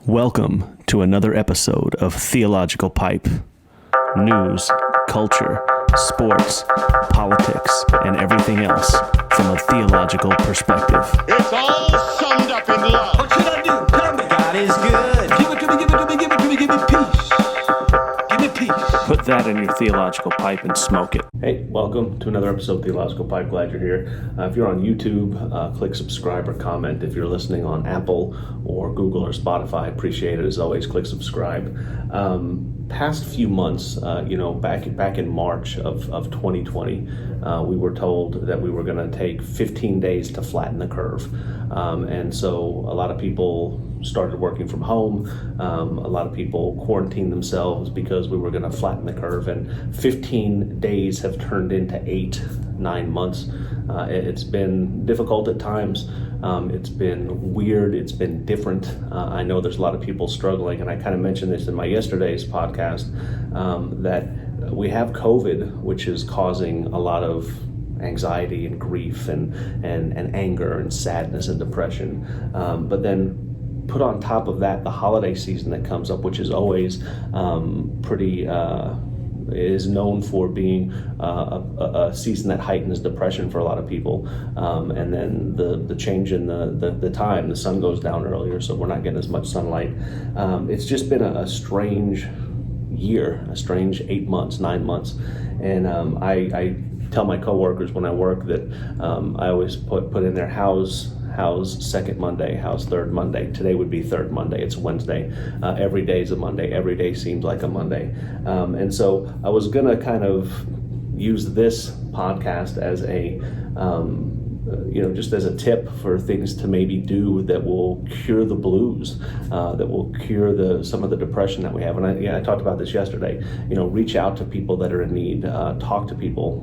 Welcome to another episode of Theological Pipe. News, culture, sports, politics, and everything else from a theological perspective. It's all summed up in love. What should I do? Tell me. God is good. Give it to me, give it to me, give it to me, give me peace. Give me peace. Put that in your theological pipe and smoke it. Hey, welcome to another episode of Theological Pipe. Glad you're here. If you're on YouTube, click subscribe or comment. If you're listening on Apple or Google or Spotify, appreciate it. As always, click subscribe. Past few months, back in March of 2020, we were told that we were going to take 15 days to flatten the curve. And so a lot of people started working from home. A lot of people quarantined themselves because we were going to flatten the curve. And 15 days have turned into 8-9 months. It's been difficult at times. It's been weird. It's been different. I know there's a lot of people struggling, and I kind of mentioned this in my yesterday's podcast, that we have COVID, which is causing a lot of anxiety and grief and anger and sadness and depression. But then put on top of that the holiday season that comes up, which is always is known for being a season that heightens depression for a lot of people. And then the change in the time, the sun goes down earlier, so we're not getting as much sunlight. It's just been a strange year, a strange 8 months, 9 months. And I tell my coworkers when I work that I always put in there, how's second Monday, how's third Monday. Today would be third Monday. It's Wednesday. Every day is a Monday. Every day seems like a Monday. And so I was going to kind of use this podcast as a just as a tip for things to maybe do that will cure the blues, that will cure some of the depression that we have. And I talked about this yesterday. Reach out to people that are in need. Talk to people,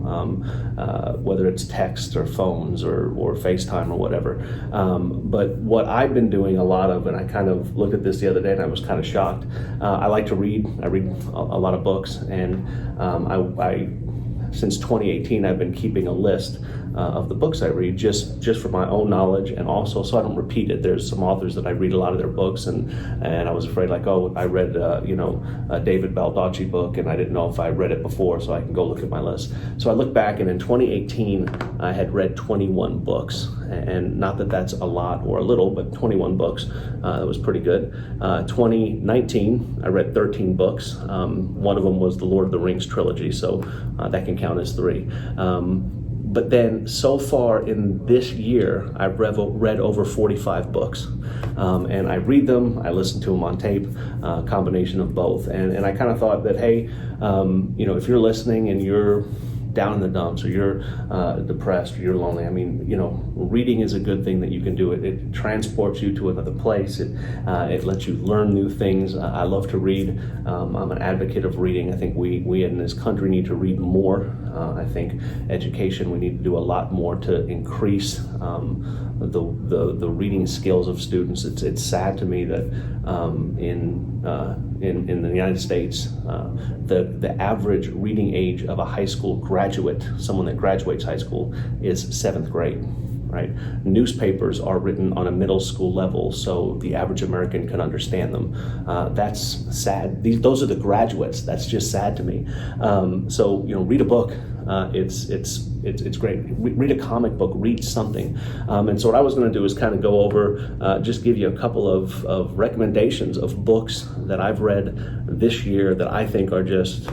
whether it's text or phones or FaceTime or whatever. But what I've been doing a lot of, and I kind of looked at this the other day and I was kind of shocked. I like to read. I read a lot of books, and I since 2018 I've been keeping a list of the books I read, just for my own knowledge, and also so I don't repeat it. There's some authors that I read a lot of their books, and I was afraid, like, I read a David Baldacci book, and I didn't know if I read it before, so I can go look at my list. So I look back, and in 2018 I had read 21 books, and not that that's a lot or a little, but 21 books. That was pretty good. 2019 I read 13 books. One of them was the Lord of the Rings trilogy, so that can count as 3. But then so far in this year, I've read over 45 books. And I read them, I listen to them on tape, a combination of both. And I kind of thought that, hey, if you're listening and you're down in the dumps, or you're depressed, or you're lonely, reading is a good thing that you can do. It transports you to another place. It lets you learn new things. I love to read. I'm an advocate of reading. I think we in this country need to read more. I think education, we need to do a lot more to increase the reading skills of students. It's sad to me that in the United States, the average reading age of a high school graduate, someone that graduates high school, is 7th grade. Right? Newspapers are written on a middle school level, so the average American can understand them. That's sad. Those are the graduates. That's just sad to me. So read a book. It's great. Read a comic book. Read something. And so what I was going to do is kind of go over, just give you a couple of recommendations of books that I've read this year that I think are just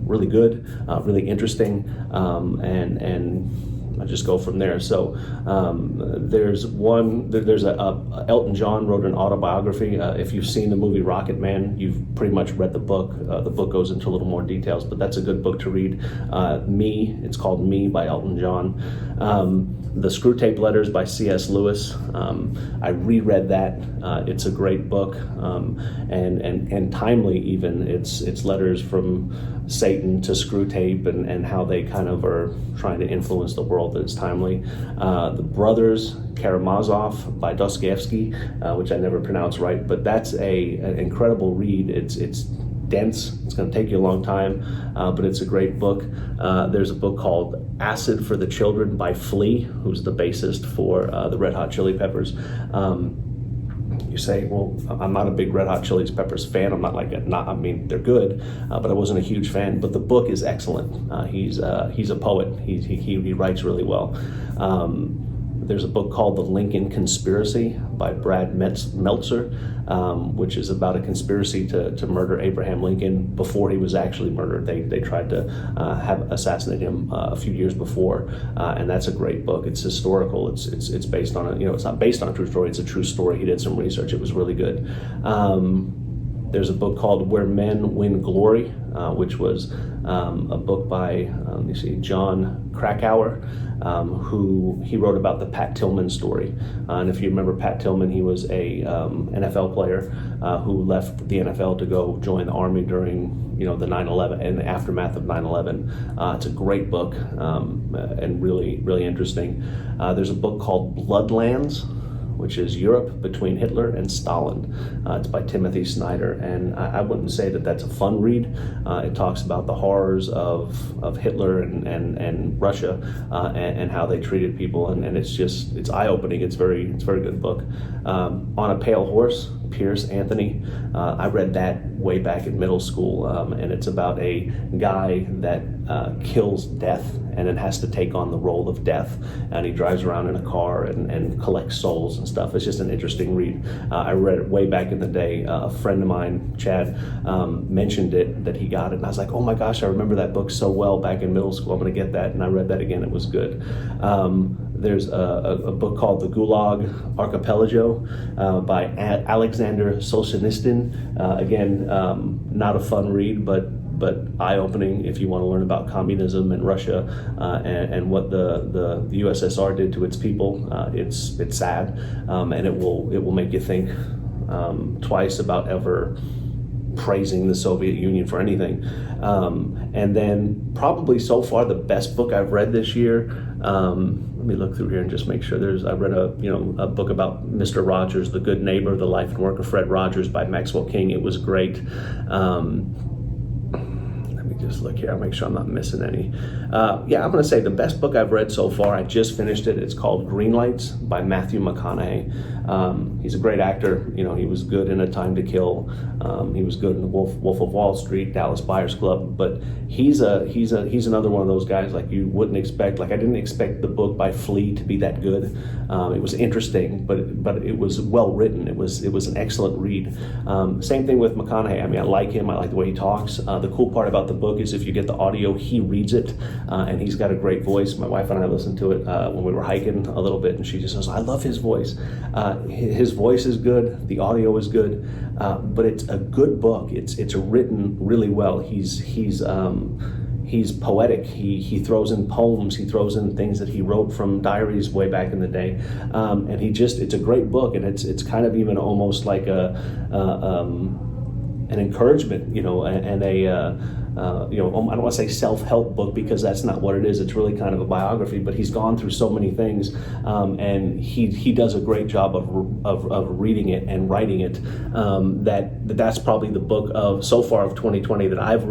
really good, really interesting, and I just go from there. So there's Elton John wrote an autobiography. If you've seen the movie Rocket Man, you've pretty much read the book. The book goes into a little more details, but that's a good book to read. It's called Me by Elton John. The Screw Tape Letters by C.S. Lewis. I reread that. It's a great book, and timely even. It's letters from Satan to Screw Tape and how they kind of are trying to influence the world. That it's timely. The Brothers Karamazov by Dostoevsky, which I never pronounce right, but that's an incredible read. It's dense. It's going to take you a long time, but it's a great book. There's a book called Acid for the Children by Flea, who's the bassist for the Red Hot Chili Peppers. you say, well, I'm not a big Red Hot Chili Peppers fan. I'm not like I mean, they're good, but I wasn't a huge fan. But the book is excellent. He's a poet. He writes really well. There's a book called The Lincoln Conspiracy by Brad Meltzer, which is about a conspiracy to murder Abraham Lincoln before he was actually murdered. They tried to assassinate him a few years before, and that's a great book. It's historical. It's based on it's not based on a true story. It's a true story. He did some research. It was really good. There's a book called Where Men Win Glory, which was a book by John Krakauer, who he wrote about the Pat Tillman story. And if you remember Pat Tillman, he was a NFL player who left the NFL to go join the Army during the 9/11 and the aftermath of 9/11. It's a great book and really, really interesting. There's a book called Bloodlands, which is Europe between Hitler and Stalin. It's by Timothy Snyder, and I wouldn't say that that's a fun read. It talks about the horrors of Hitler and Russia and how they treated people, and it's eye-opening. It's a very good book. On a Pale Horse, Pierce Anthony. I read that way back in middle school, and it's about a guy that kills death and then has to take on the role of death, and he drives around in a car and collects souls and stuff. It's just an interesting read. I read it way back in the day. A friend of mine, Chad, mentioned it, that he got it, and I was like, oh my gosh, I remember that book so well back in middle school. I'm going to get that, and I read that again. It was good. There's a book called The Gulag Archipelago by Alexander Solzhenitsyn. Again, not a fun read, but eye-opening if you want to learn about communism and Russia and what the USSR did to its people. It's sad, and it will make you think twice about ever praising the Soviet Union for anything. And then probably so far the best book I've read this year. Let me look through here and just make sure. I read a book about Mr. Rogers, The Good Neighbor, The Life and Work of Fred Rogers by Maxwell King. It was great. Just look here, I'll make sure I'm not missing any. I'm going to say the best book I've read so far, I just finished it. It's called Greenlights by Matthew McConaughey. He's a great actor. He was good in A Time to Kill. He was good in Wolf of Wall Street, Dallas Buyers Club. But he's another one of those guys like you wouldn't expect. Like I didn't expect the book by Flea to be that good. It was interesting, but it was well written. It was an excellent read. Same thing with McConaughey. I mean, I like him. I like the way he talks. The cool part about the book is if you get the audio, he reads it, and he's got a great voice. My wife and I listened to it when we were hiking a little bit, and she just says, I love his voice. His voice is good, the audio is good, but it's a good book. It's written really well. He's poetic. He throws in poems. He throws in things that he wrote from diaries way back in the day, and it's a great book, and it's kind of even almost like an encouragement, and I don't want to say self-help book because that's not what it is. It's really kind of a biography, but he's gone through so many things, and he does a great job of reading it and writing it. That's probably the book of so far of 2020 that I've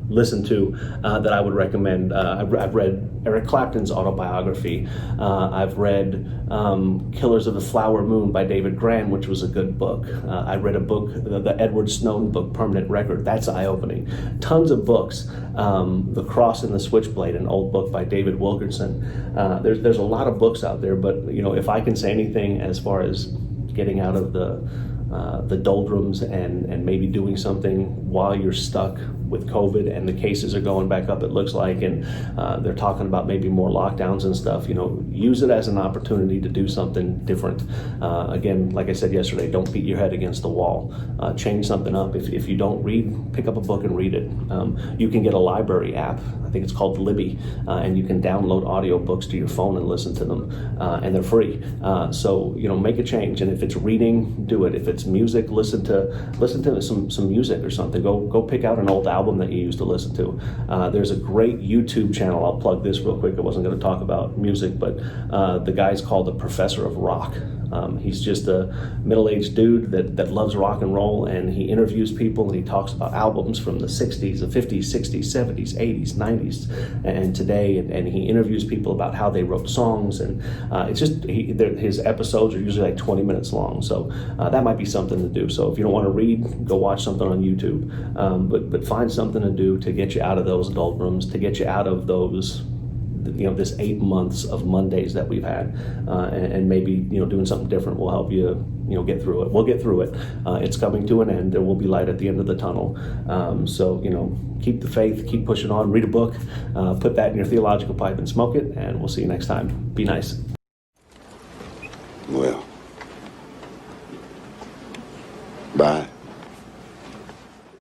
listened to that I would recommend. I've read Eric Clapton's autobiography. I've read Killers of the Flower Moon by David Grann, which was a good book. I read a book, the Edward Snowden book, Permanent Record. That's eye-opening. Tons of books. The Cross and the Switchblade, an old book by David Wilkerson. There's a lot of books out there, but if I can say anything as far as getting out of the doldrums and maybe doing something while you're stuck with COVID and the cases are going back up, it looks like, and they're talking about maybe more lockdowns and stuff. Use it as an opportunity to do something different. Again, like I said yesterday, don't beat your head against the wall. Change something up. If you don't read, pick up a book and read it. You can get a library app. I think it's called Libby, and you can download audiobooks to your phone and listen to them, and they're free. So make a change. And if it's reading, do it. If it's music, listen to some music or something. Go pick out an old album that you used to listen to. There's a great YouTube channel. I'll plug this real quick. I wasn't going to talk about music, but the guy's called the Professor of Rock. He's just a middle-aged dude that loves rock and roll, and he interviews people and he talks about albums from the 60s, the 50s, 60s, 70s, 80s, 90s, and today, and he interviews people about how they wrote songs, and it's just, his episodes are usually like 20 minutes long, so that might be something to do. So if you don't want to read, go watch something on YouTube, but find something to do to get you out of those doldrums, to get you out of those, this 8 months of Mondays that we've had, and maybe, doing something different will help you, get through it. We'll get through it. It's coming to an end. There will be light at the end of the tunnel. So, keep the faith, keep pushing on, read a book, put that in your theological pipe and smoke it, and we'll see you next time. Be nice. Well, bye.